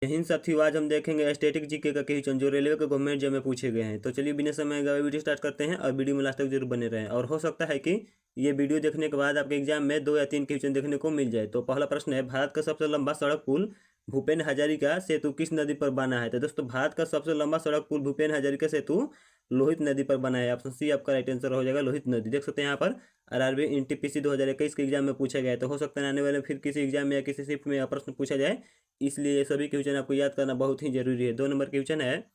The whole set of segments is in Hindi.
हिंद साथियों, आज हम देखेंगे स्टैटिक जीके का क्वेश्चन जो रेलवे के गवर्नमेंट जॉब में पूछे गए हैं। तो चलिए बिना समय गए वीडियो स्टार्ट करते हैं और वीडियो में लास्ट तक जरूर बने रहें। और हो सकता है कि ये वीडियो देखने के बाद आपके एग्जाम में 2 या 3 क्वेश्चन देखने को मिल जाए। तो पहला प्रश्न है, भारत का सबसे लंबा सड़क पुल भूपेन हजारिका सेतु किस नदी पर बना है? तो दोस्तों, भारत का सबसे लंबा सड़क पुल भूपेन हजारिका सेतु लोहित नदी पर बना है। ऑप्शन सी आपका राइट आंसर हो जाएगा, लोहित नदी। देख सकते हैं यहाँ पर आरआरबी एनटीपीसी 2021 के एग्जाम में पूछा गया है। तो हो सकता है आने वाले फिर किसी एग्जाम में या किसी शिफ्ट में यह प्रश्न पूछा जाए, इसलिए ये सभी क्वेश्चन आपको याद करना बहुत ही जरूरी है। 2 नंबर क्वेश्चन है,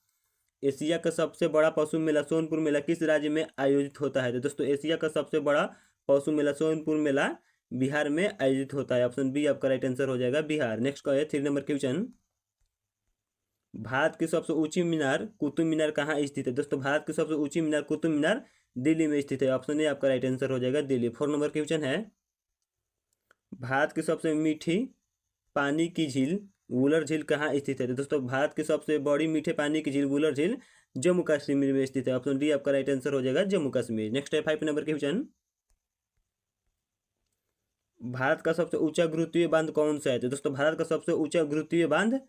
एशिया का सबसे बड़ा पशु मेला सोनपुर मेला किस राज्य में आयोजित होता है? तो दोस्तों, एशिया का सबसे बड़ा पशु मेला सोनपुर मेला बिहार में आयोजित होता है। ऑप्शन बी आपका राइट आंसर हो जाएगा, बिहार। नेक्स्ट का है 3 नंबर क्वेश्चन, भारत की सबसे ऊंची मीनार कुतुब मीनार कहाँ स्थित है? दोस्तों, भारत की सबसे ऊंची मीनार कुतुब मीनार दिल्ली में स्थित है। ऑप्शन ए आपका राइट आंसर हो जाएगा, दिल्ली। 4 नंबर क्वेश्चन है, भारत की सबसे मीठी पानी की झील वुलर झील कहाँ स्थित है? तो दोस्तों, भारत की सबसे बड़ी मीठे पानी की झील वुलर झील जम्मू कश्मीर में स्थित है। ऑप्शन डी आपका राइट आंसर हो जाएगा, जम्मू कश्मीर। नेक्स्ट है 5 नंबर क्वेश्चन, भारत का सबसे ऊंचा गुरुत्वीय बांध कौन सा है? तो दोस्तों, भारत का सबसे ऊंचा गुरुत्वीय बांध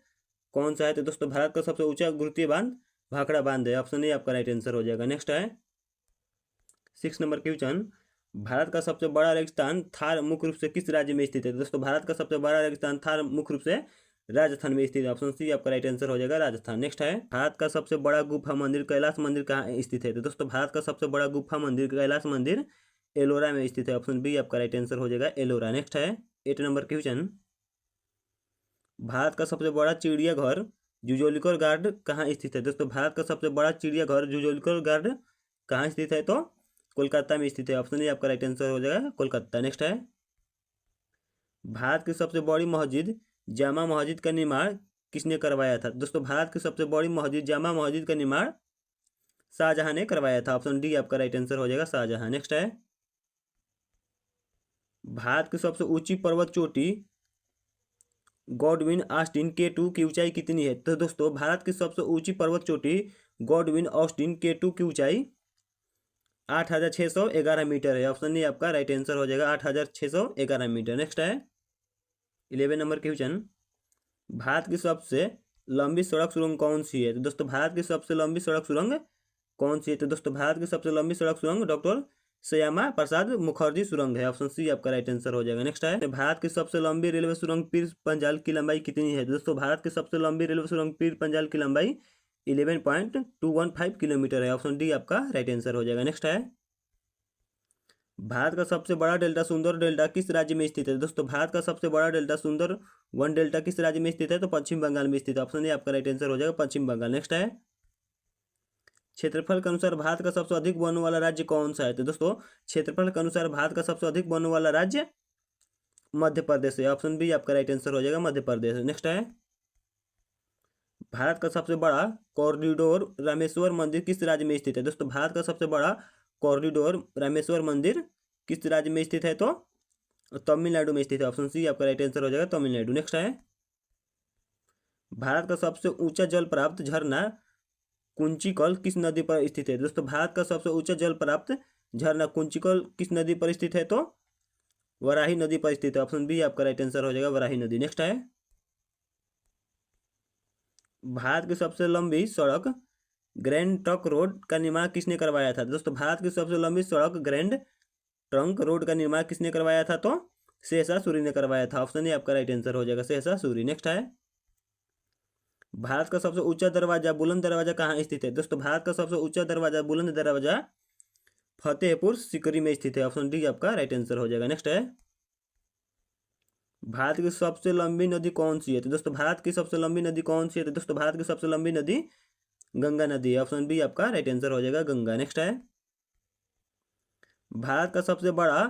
कौन सा है? तो दोस्तों, भारत का सबसे ऊंचा गुरुत्वीय बांध भाखड़ा बांध है। ऑप्शन ए आपका राइट आंसर हो जाएगा। नेक्स्ट है 6 नंबर क्वेश्चन, भारत का सबसे बड़ा रेगिस्तान थार मुख्य रूप से किस राज्य में स्थित है? तो दोस्तों, भारत का सबसे बड़ा रेगिस्तान थार मुख्य रूप से राजस्थान में स्थित है। ऑप्शन सी आपका राइट आंसर हो जाएगा, राजस्थान। नेक्स्ट है, भारत का सबसे बड़ा गुफा मंदिर कैलाश मंदिर कहाँ स्थित है? तो दोस्तों, भारत का सबसे बड़ा गुफा मंदिर कैलाश मंदिर एलोरा में स्थित है। ऑप्शन बी आपका राइट आंसर हो जाएगा, एलोरा। नेक्स्ट है 8 नंबर क्वेश्चन, भारत का सबसे बड़ा चिड़ियाघर जूजोलिकल गार्ड कहाँ स्थित है? दोस्तों, भारत का सबसे बड़ा चिड़ियाघर जूजोलिकल गार्ड कहाँ स्थित है? तो कोलकाता में स्थित है। ऑप्शन ए आपका राइट आंसर हो जाएगा, कोलकाता। नेक्स्ट है, भारत की सबसे बड़ी मस्जिद जामा मस्जिद का निर्माण किसने करवाया था? दोस्तों, भारत की सबसे बड़ी मस्जिद जामा मस्जिद का निर्माण शाहजहां ने करवाया था। ऑप्शन डी आपका राइट आंसर हो जाएगा, शाहजहां। नेक्स्ट है, भारत की सबसे ऊंची पर्वत चोटी गॉडविन ऑस्टिन K2 की ऊंचाई कितनी है? तो दोस्तों, भारत की सबसे ऊंची पर्वत चोटी गॉडविन ऑस्टिन K2 की ऊंचाई 8,611 मीटर है। ऑप्शन ए आपका राइट आंसर हो जाएगा, 8,611 मीटर। नेक्स्ट है 11 नंबर क्वेश्चन, भारत की सबसे लंबी सड़क सुरंग कौन सी है? तो दोस्तों, भारत की सबसे लंबी सड़क सुरंग कौन सी है? तो दोस्तों, भारत की सबसे लंबी सड़क सुरंग डॉक्टर श्यामा प्रसाद मुखर्जी सुरंग है। ऑप्शन सी आपका राइट आंसर हो जाएगा। नेक्स्ट है, भारत की सबसे लंबी रेलवे सुरंग पीर पंजाल की लंबाई कितनी है? दोस्तों, भारत की सबसे लंबी रेलवे सुरंग पीर पंजाल की लंबाई 11.215 किलोमीटर है। ऑप्शन डी आपका राइट आंसर हो जाएगा। नेक्स्ट है, भारत का सबसे बड़ा डेल्टा सुंदर डेल्टा किस राज्य में स्थित है? दोस्तों, भारत का सबसे बड़ा डेल्टा सुंदर वन डेल्टा किस राज्य में स्थित है? तो पश्चिम बंगाल में स्थित है। ऑप्शन ए आपका राइट आंसर हो जाएगा, पश्चिम बंगाल। नेक्स्ट है, क्षेत्रफल के अनुसार भारत का सबसे अधिक वन वाला राज्य कौन सा है? तो दोस्तों, क्षेत्रफल के अनुसार भारत का सबसे अधिक वन वाला राज्य मध्य प्रदेश है। ऑप्शन बी आपका राइट आंसर हो जाएगा, मध्य प्रदेश। नेक्स्ट है, भारत का सबसे बड़ा कॉरिडोर रामेश्वर मंदिर किस राज्य में स्थित है? दोस्तों, भारत का सबसे बड़ा कॉरिडोर रामेश्वर मंदिर किस राज्य में स्थित है? तो तमिलनाडु में स्थित है। ऑप्शन सी आपका राइट आंसर हो जाएगा, तमिलनाडु। नेक्स्ट है, भारत का सबसे ऊंचा जल प्राप्त झरना कुंचिकल किस नदी पर स्थित है? दोस्तों, भारत का सबसे ऊंचा जल प्राप्त झरना कुंचिकल किस नदी पर स्थित है? तो वराही नदी पर स्थित है। ऑप्शन बी आपका राइट आंसर हो जाएगा, वराही नदी। नेक्स्ट है, भारत की सबसे लंबी सड़क ग्रैंड ट्रंक रोड का निर्माण किसने करवाया था? दोस्तों, भारत की सबसे लंबी सड़क ग्रैंड ट्रंक रोड का निर्माण किसने करवाया था? तो शेषा सूरी ने करवाया था। ऑप्शन ए आपका राइट आंसर हो जाएगा, शेषा सूरी। नेक्स्ट है, भारत का सबसे ऊंचा दरवाजा बुलंद दरवाजा कहाँ स्थित है? दोस्तों, भारत का सबसे ऊंचा दरवाजा बुलंद दरवाजा फतेहपुर सीकरी में स्थित है। ऑप्शन डी आपका राइट आंसर हो जाएगा। नेक्स्ट है, भारत की सबसे लंबी नदी कौन सी है? तो दोस्तों, भारत की सबसे लंबी नदी कौन सी है? तो दोस्तों, भारत की सबसे लंबी नदी गंगा नदी है। ऑप्शन बी आपका राइट आंसर हो जाएगा, गंगा। नेक्स्ट है, भारत का सबसे बड़ा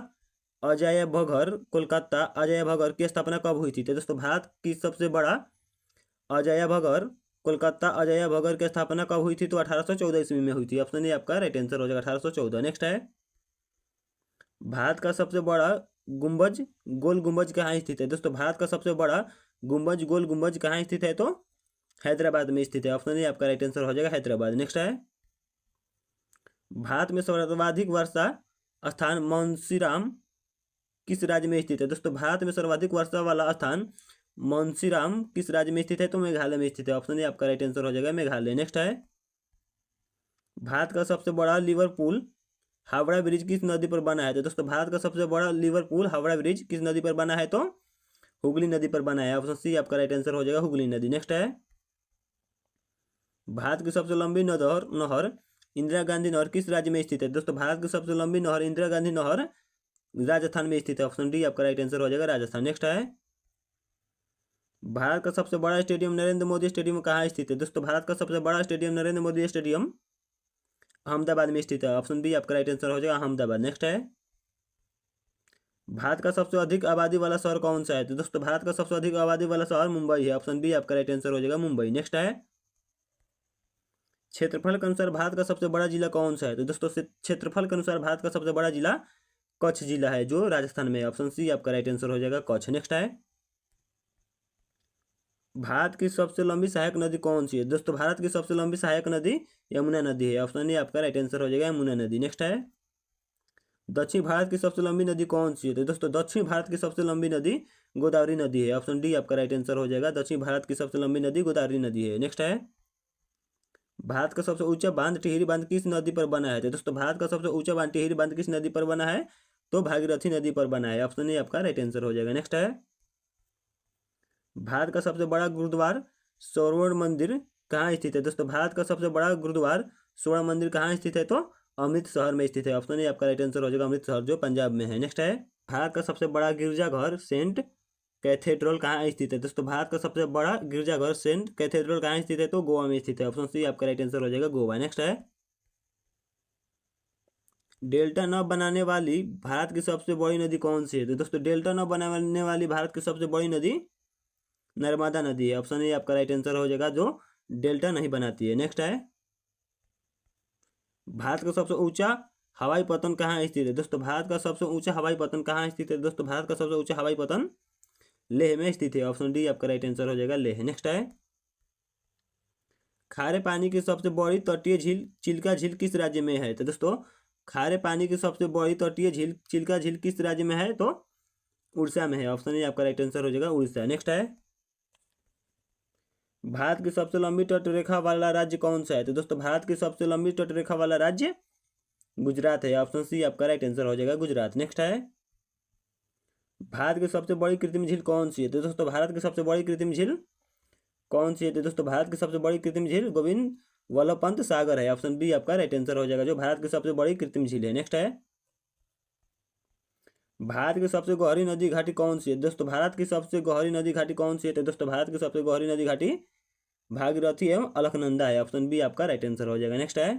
अजय भगर कोलकाता अजय भगर की स्थापना कब हुई थी? तो दोस्तों, भारत की सबसे बड़ा अजय भगर कोलकाता अजय भगर की स्थापना कब हुई थी? तो 1814 ईस्वी में हुई थी। ऑप्शन ए आपका राइट आंसर हो जाएगा, 1814। नेक्स्ट है, भारत का सबसे बड़ा गुंबज गोल गुंबज कहाँ स्थित है? दोस्तों, भारत का सबसे बड़ा गुंबज गोल गुंबज कहाँ स्थित है? तो हैदराबाद में स्थित है। ऑप्शन ए आपका राइट आंसर हो जाएगा, हैदराबाद। नेक्स्ट है, भारत में सर्वाधिक वर्षा स्थान मानसीराम किस राज्य में स्थित है? दोस्तों, भारत में सर्वाधिक वर्षा वाला स्थान मानसीराम किस राज्य में स्थित है? तो मेघालय में स्थित है। ऑप्शन ए आपका राइट आंसर हो जाएगा मेघालय। नेक्स्ट है, भारत का सबसे बड़ा लिवरपूल हावड़ा ब्रिज किस नदी पर बना है? तो दोस्तों भारत का सबसे बड़ा लिवरपूल हावड़ा ब्रिज किस नदी पर बना है? तो हुगली नदी पर बना है। ऑप्शन सी आपका राइट आंसर हो जाएगा हुगली नदी। नेक्स्ट है, भारत की सबसे लंबी नहर नहर इंदिरा गांधी नहर किस राज्य में स्थित है? दोस्तों भारत की सबसे लंबी नहर इंदिरा गांधी नहर राजस्थान में स्थित है। ऑप्शन डी आपका राइट आंसर हो जाएगा राजस्थान। नेक्स्ट है, भारत का सबसे बड़ा स्टेडियम नरेंद्र मोदी स्टेडियम कहाँ स्थित है? दोस्तों भारत का सबसे बड़ा स्टेडियम नरेंद्र मोदी स्टेडियम अहमदाबाद में स्थित है। ऑप्शन बी आपका राइट आंसर हो जाएगा अहमदाबाद। नेक्स्ट है, भारत का सबसे अधिक आबादी वाला शहर कौन सा है? तो दोस्तों भारत का सबसे अधिक आबादी वाला शहर मुंबई है। ऑप्शन बी आपका राइट आंसर हो जाएगा मुंबई। नेक्स्ट है, क्षेत्रफल के अनुसार भारत का सबसे बड़ा जिला कौन सा है? तो दोस्तों क्षेत्रफल के अनुसार भारत का सबसे बड़ा जिला कच्छ जिला है जो राजस्थान में है। ऑप्शन सी आपका राइट आंसर हो जाएगा कच्छ। नेक्स्ट है, भारत की सबसे लंबी सहायक नदी कौन सी है? दोस्तों भारत की सबसे लंबी सहायक नदी यमुना नदी है। ऑप्शन ए आपका राइट आंसर हो जाएगा यमुना नदी। नेक्स्ट है, दक्षिण भारत की सबसे लंबी नदी कौन सी है? तो दोस्तों दक्षिण भारत की सबसे लंबी नदी गोदावरी नदी है। ऑप्शन डी आपका राइट आंसर हो जाएगा दक्षिण भारत की सबसे लंबी नदी गोदावरी नदी है। नेक्स्ट है, भारत का सबसे ऊंचा बांध टिहरी बांध किस नदी पर बना है? तो दोस्तों भारत का सबसे ऊंचा बांध टिहरी बांध किस नदी पर बना है? तो भागीरथी नदी पर बना है। ऑप्शन ए आपका राइट आंसर हो जाएगा। नेक्स्ट है, भारत का सबसे बड़ा गुरुद्वार स्वर्ण मंदिर कहाँ स्थित है? दोस्तों भारत का सबसे बड़ा गुरुद्वार स्वर्ण मंदिर कहाँ स्थित है? तो अमृतसर में स्थित है। ऑप्शन ए आपका राइट आंसर हो जाएगा अमृतसर जो पंजाब में है। नेक्स्ट है, भारत का सबसे बड़ा गिरजाघर सेंट कैथेड्रल कहाँ स्थित है? दोस्तों भारत का सबसे बड़ा गिरजाघर सेंट कैथेड्रल कहाँ स्थित है? तो गोवा में स्थित है। ऑप्शन सी आपका राइट आंसर हो जाएगा गोवा। नेक्स्ट है, डेल्टा न बनाने वाली भारत की सबसे बड़ी नदी कौन सी है? तो दोस्तों डेल्टा न बनाने वाली भारत की सबसे बड़ी नदी नर्मदा नदी है। ऑप्शन ए आपका राइट आंसर हो जाएगा जो डेल्टा नहीं बनाती है। नेक्स्ट है, भारत का सबसे ऊंचा हवाई पतन कहाँ स्थित है? दोस्तों भारत का सबसे ऊंचा हवाई पतन कहाँ स्थित है? दोस्तों भारत का सबसे ऊंचा हवाई पतन लेह में स्थित है। ऑप्शन डी आपका राइट आंसर हो जाएगा लेह। नेक्स्ट है, खारे पानी की सबसे बड़ी तटीय झील चिल्का झील किस राज्य में है? तो दोस्तों खारे पानी की सबसे बड़ी तटीय झील चिल्का झील किस राज्य में है? तो उड़ीसा में है। ऑप्शन ए आपका राइट आंसर हो जाएगा उड़ीसा। नेक्स्ट है, भारत की सबसे लंबी तटरेखा वाला राज्य कौन सा है? तो दोस्तों भारत की सबसे लंबी तटरेखा वाला राज्य गुजरात है। ऑप्शन सी आपका राइट आंसर हो जाएगा गुजरात। नेक्स्ट है, भारत की सबसे बड़ी कृत्रिम झील कौन सी है? तो दोस्तों भारत की सबसे बड़ी कृत्रिम झील कौन सी है? तो दोस्तों भारत की सबसे बड़ी कृत्रिम झील गोविंद वल्लभ पंत सागर है। ऑप्शन बी आपका राइट आंसर हो जाएगा जो भारत की सबसे बड़ी कृत्रिम झील है। नेक्स्ट है, भारत की सबसे गहरी नदी घाटी कौन सी है? दोस्तों भारत की सबसे गहरी नदी घाटी कौन सी है? तो दोस्तों भारत की सबसे गहरी नदी घाटी भागीरथी एवं अलकनंदा है। ऑप्शन बी आपका राइट आंसर हो जाएगा। नेक्स्ट है,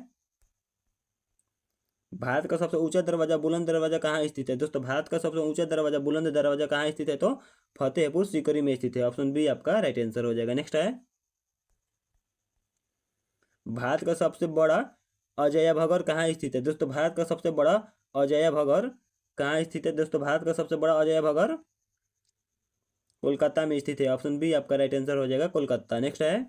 भारत का सबसे ऊंचा दरवाजा बुलंद दरवाजा कहाँ स्थित है? दोस्तों भारत का सबसे ऊंचा दरवाजा बुलंद दरवाजा कहाँ स्थित है? तो फतेहपुर सीकरी में स्थित है। ऑप्शन बी आपका राइट आंसर हो जाएगा। नेक्स्ट है, भारत का सबसे बड़ा अजय भगर कहाँ स्थित है? दोस्तों भारत का सबसे बड़ा अजय भगर कहाँ स्थित है? दोस्तों भारत का सबसे बड़ा अजय भगर कोलकाता में स्थित है। ऑप्शन बी आपका राइट आंसर हो जाएगा कोलकाता। नेक्स्ट है,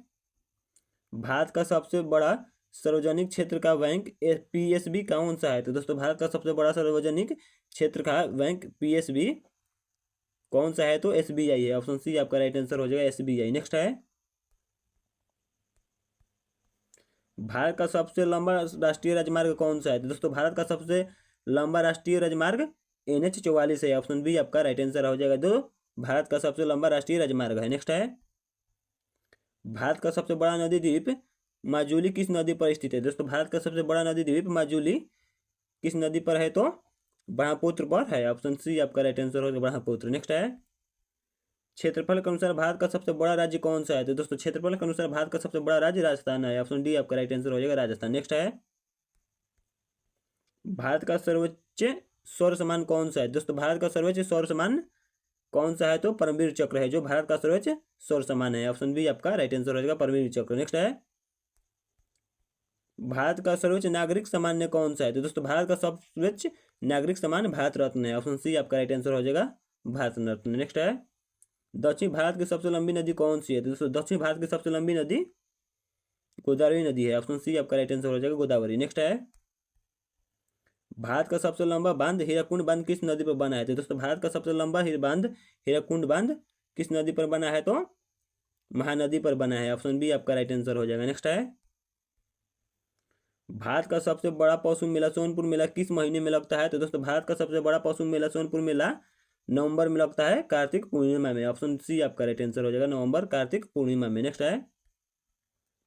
भारत का सबसे बड़ा सार्वजनिक क्षेत्र का बैंक पीएसबी कौन सा है? तो दोस्तों भारत का सबसे बड़ा सार्वजनिक क्षेत्र का बैंक पीएसबी कौन सा है? तो एसबीआई है। ऑप्शन सी आपका राइट आंसर हो जाएगा एसबीआई। नेक्स्ट है, भारत का सबसे लंबा राष्ट्रीय राजमार्ग कौन सा है? तो दोस्तों भारत का सबसे लंबा राष्ट्रीय राजमार्ग NH 44 है। ऑप्शन बी आपका राइट आंसर हो जाएगा जो भारत का सबसे लंबा राष्ट्रीय राजमार्ग है। नेक्स्ट है, भारत का सबसे बड़ा नदी द्वीप माजुली किस नदी पर स्थित है? दोस्तों भारत का सबसे बड़ा नदी द्वीप माजुली किस नदी पर है? तो ब्रह्मपुत्र पर है। ऑप्शन सी आपका राइट आंसर होगा ब्रह्मपुत्र। नेक्स्ट है, क्षेत्रफल के अनुसार भारत का सबसे बड़ा राज्य कौन सा है? तो दोस्तों क्षेत्रफल के अनुसार भारत का सबसे बड़ा राज्य राजस्थान है। ऑप्शन डी आपका राइट आंसर हो जाएगा राजस्थान। नेक्स्ट है, भारत का सर्वोच्च सौर सम्मान कौन सा है? दोस्तों भारत का सर्वोच्च सौर सम्मान कौन सा है? तो परमवीर चक्र है जो भारत का सर्वोच्च सौर सम्मान है। ऑप्शन बी आपका राइट आंसर हो जाएगा परमवीर चक्र। नेक्स्ट है, भारत का सर्वोच्च नागरिक सम्मान कौन सा है? तो दोस्तों भारत का सर्वोच्च नागरिक सम्मान भारत रत्न है। ऑप्शन सी आपका राइट आंसर हो जाएगा भारत रत्न। नेक्स्ट है, दक्षिण भारत की सबसे लंबी नदी कौन सी है? तो दोस्तों दक्षिण भारत की सबसे लंबी नदी गोदावरी नदी है। ऑप्शन सी आपका राइट आंसर हो जाएगा गोदावरी। नेक्स्ट है, भारत का सबसे लंबा बांध हीराकुंड बांध किस नदी पर बना है? तो दोस्तों भारत का सबसे लंबा बांध हीराकुंड बांध किस नदी पर बना है? तो महानदी पर बना है। ऑप्शन बी आपका राइट आंसर हो जाएगा। नेक्स्ट है, भारत का सबसे बड़ा पशु मेला सोनपुर मेला किस महीने में लगता है? तो दोस्तों भारत का सबसे बड़ा पशु मेला सोनपुर मेला नवंबर में लगता है, कार्तिक पूर्णिमा में। ऑप्शन सी आपका राइट आंसर हो जाएगा, नवंबर कार्तिक पूर्णिमा में। नेक्स्ट है,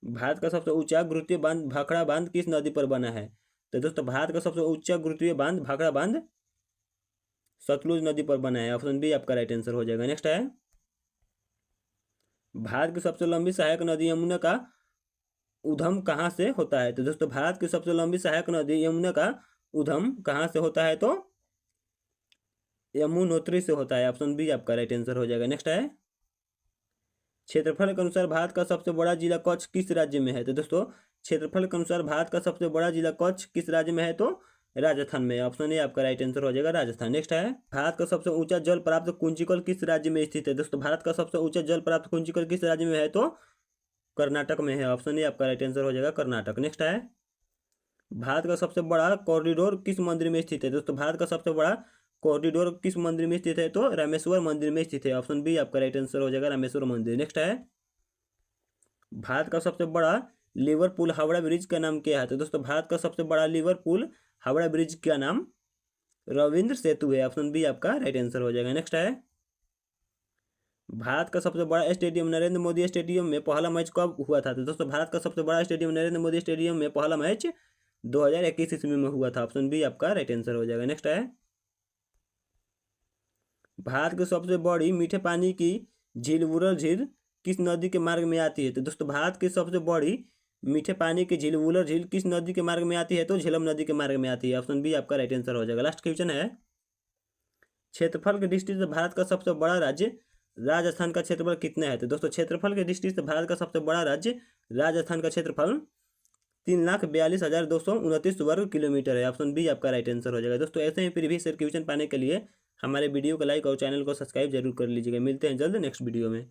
भारत का सबसे ऊंचा गुरुत्वीय बांध भाखड़ा बांध किस नदी पर बना है? तो दोस्तों भारत का सबसे ऊंचा गुरुत्वीय बांध भाखड़ा बांध सतलुज नदी पर बना है। ऑप्शन बी आपका राइट आंसर हो जाएगा। नेक्स्ट है, भारत की सबसे लंबी सहायक नदी यमुना का उद्गम कहाँ से होता है? तो दोस्तों भारत की सबसे लंबी सहायक नदी यमुना का उद्गम कहाँ से होता है? तो यमुनोत्री से होता है। ऑप्शन बी आपका राइट आंसर हो जाएगा। नेक्स्ट है, क्षेत्रफल के अनुसार भारत का सबसे बड़ा जिला कच्छ किस राज्य में है? तो दोस्तों क्षेत्रफल के अनुसार भारत का सबसे बड़ा जिला कच्छ किस राज्य में है? तो राजस्थान में। ऑप्शन ए आपका राइट आंसर हो जाएगा, राजस्थान। नेक्स्ट है, भारत का सबसे ऊंचा जल प्राप्त कुंचिकल किस राज्य में स्थित है? दोस्तों भारत का सबसे ऊंचा जल प्राप्त कुंचिकल किस राज्य में है? तो कर्नाटक में है। ऑप्शन ए आपका राइट आंसर हो जाएगा, कर्नाटक। नेक्स्ट है, भारत का सबसे बड़ा कॉरिडोर किस मंदिर में स्थित है? दोस्तों भारत का सबसे बड़ा कॉरिडोर किस मंदिर में स्थित है? तो रामेश्वर मंदिर में स्थित है। ऑप्शन बी आपका राइट आंसर हो जाएगा, रामेश्वर मंदिर। नेक्स्ट है, भारत का सबसे बड़ा लिवरपूल हावड़ा ब्रिज का नाम क्या है? तो दोस्तों भारत का सबसे बड़ा लिवरपूल हावड़ा ब्रिज का नाम रविंद्र सेतु है। ऑप्शन बी आपका राइट आंसर हो जाएगा। नेक्स्ट है, भारत का सबसे बड़ा स्टेडियम नरेंद्र मोदी स्टेडियम में पहला मैच कब हुआ था? तो दोस्तों भारत का सबसे बड़ा स्टेडियम नरेंद्र मोदी स्टेडियम में पहला मैच 2021 ईस्वी में हुआ था। ऑप्शन बी आपका राइट आंसर हो जाएगा। नेक्स्ट है, भारत की सबसे बड़ी मीठे पानी की झील वुलर झील किस नदी के मार्ग में आती है? तो दोस्तों भारत की सबसे बड़ी मीठे पानी की झील वुलर झील किस नदी के मार्ग में आती है? तो झेलम नदी के मार्ग में आती है। ऑप्शन बी आपका राइट आंसर हो जाएगा। लास्ट क्वेश्चन है, क्षेत्रफल की दृष्टि से भारत का सबसे बड़ा राज्य राजस्थान का क्षेत्रफल कितना है? तो दोस्तों क्षेत्रफल की दृष्टि से भारत का सबसे बड़ा राज्य राजस्थान का क्षेत्रफल 3,42,229 वर्ग किलोमीटर है। ऑप्शन बी आपका राइट आंसर हो जाएगा। दोस्तों ऐसे ही प्रीवियस ईयर क्वेश्चन पाने के लिए हमारे वीडियो को लाइक और चैनल को सब्सक्राइब जरूर कर लीजिएगा। मिलते हैं जल्द नेक्स्ट वीडियो में।